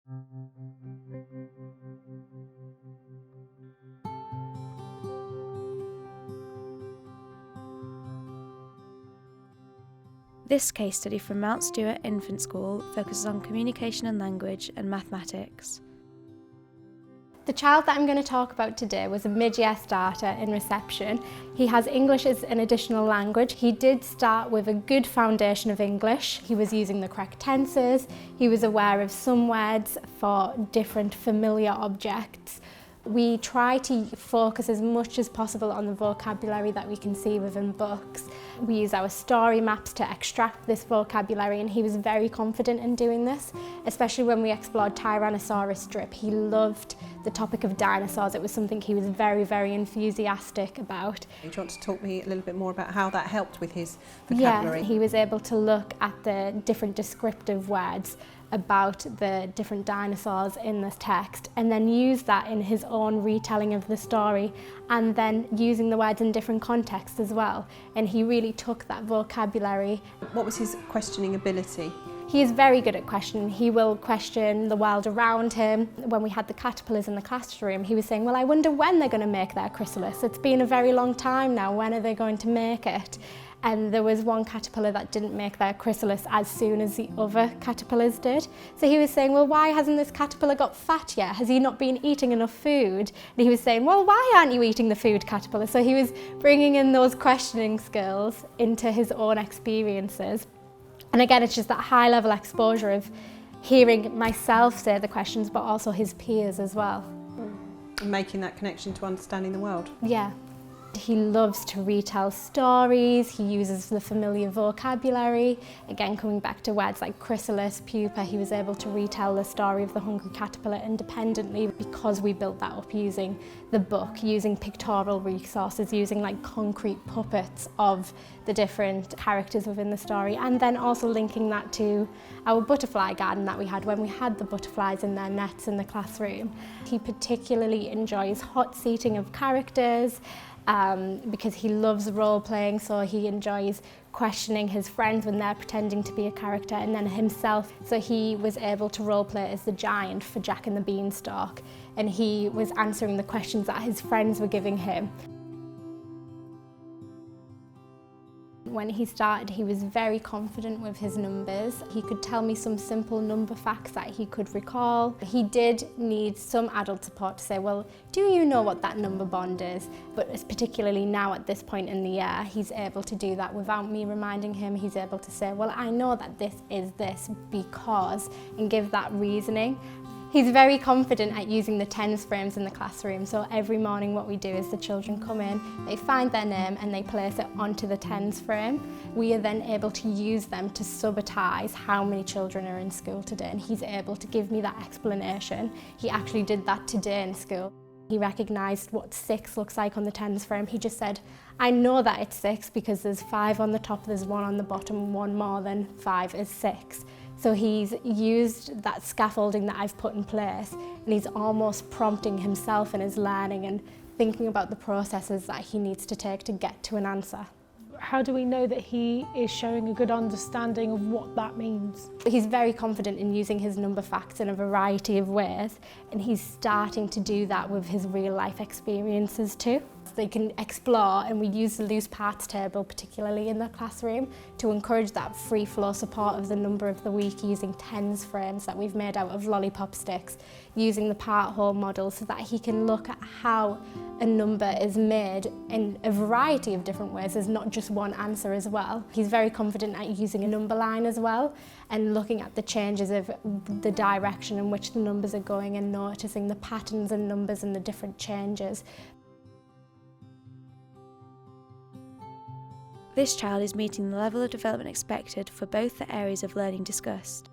This case study from Mount Stuart Infant School focuses on communication and language and mathematics. The child that I'm going to talk about today was a mid-year starter in reception. He has English as an additional language. He did start with a good foundation of English. He was using the correct tenses. He was aware of some words for different familiar objects. We try to focus as much as possible on the vocabulary that we can see within books. We use our story maps to extract this vocabulary, and he was very confident in doing this, especially when we explored Tyrannosaurus strip. He loved the topic of dinosaurs. It was something he was very, very enthusiastic about. Do you want to talk me a little bit more about how that helped with his vocabulary? Yeah, he was able to look at the different descriptive words about the different dinosaurs in this text and then use that in his own retelling of the story, and then using the words in different contexts as well. And he really took that vocabulary. What was his questioning ability? He is very good at questioning. He will question the world around him. When we had the caterpillars in the classroom, he was saying, well, I wonder when they're going to make their chrysalis. It's been a very long time now. When are they going to make it? And there was one caterpillar that didn't make their chrysalis as soon as the other caterpillars did. So he was saying, well, why hasn't this caterpillar got fat yet? Has he not been eating enough food? And he was saying, well, why aren't you eating the food, caterpillar? So he was bringing in those questioning skills into his own experiences. And again, it's just that high level exposure of hearing myself say the questions, but also his peers as well. And making that connection to understanding the world. Yeah. He loves to retell stories. He uses the familiar vocabulary. Again, coming back to words like chrysalis, pupa, he was able to retell the story of the hungry caterpillar independently because we built that up using the book, using pictorial resources, using like concrete puppets of the different characters within the story, and then also linking that to our butterfly garden that we had when we had the butterflies in their nets in the classroom. He particularly enjoys hot seating of characters, because he loves role playing, so he enjoys questioning his friends when they're pretending to be a character, and then himself. So he was able to role play as the giant for Jack and the Beanstalk, and he was answering the questions that his friends were giving him. When he started, he was very confident with his numbers. He could tell me some simple number facts that he could recall. He did need some adult support to say, well, do you know what that number bond is? But it's particularly now at this point in the year, he's able to do that without me reminding him. He's able to say, well, I know that this is this because, and give that reasoning. He's very confident at using the tens frames in the classroom, so every morning what we do is the children come in, they find their name and they place it onto the tens frame. We are then able to use them to subitize how many children are in school today, and he's able to give me that explanation. He actually did that today in school. He recognised what 6 looks like on the tens frame. He just said, I know that it's 6 because there's 5 on the top, there's 1 on the bottom, 1 more than 5 is 6. So he's used that scaffolding that I've put in place, and he's almost prompting himself in his learning and thinking about the processes that he needs to take to get to an answer. How do we know that he is showing a good understanding of what that means? He's very confident in using his number facts in a variety of ways, and he's starting to do that with his real life experiences too. They can explore, and we use the loose parts table particularly in the classroom to encourage that free flow support of the number of the week, using tens frames that we've made out of lollipop sticks, using the part whole model so that he can look at how a number is made in a variety of different ways. There's not just one answer as well. He's very confident at using a number line as well and looking at the changes of the direction in which the numbers are going and noticing the patterns in numbers and the different changes. This child is meeting the level of development expected for both the areas of learning discussed.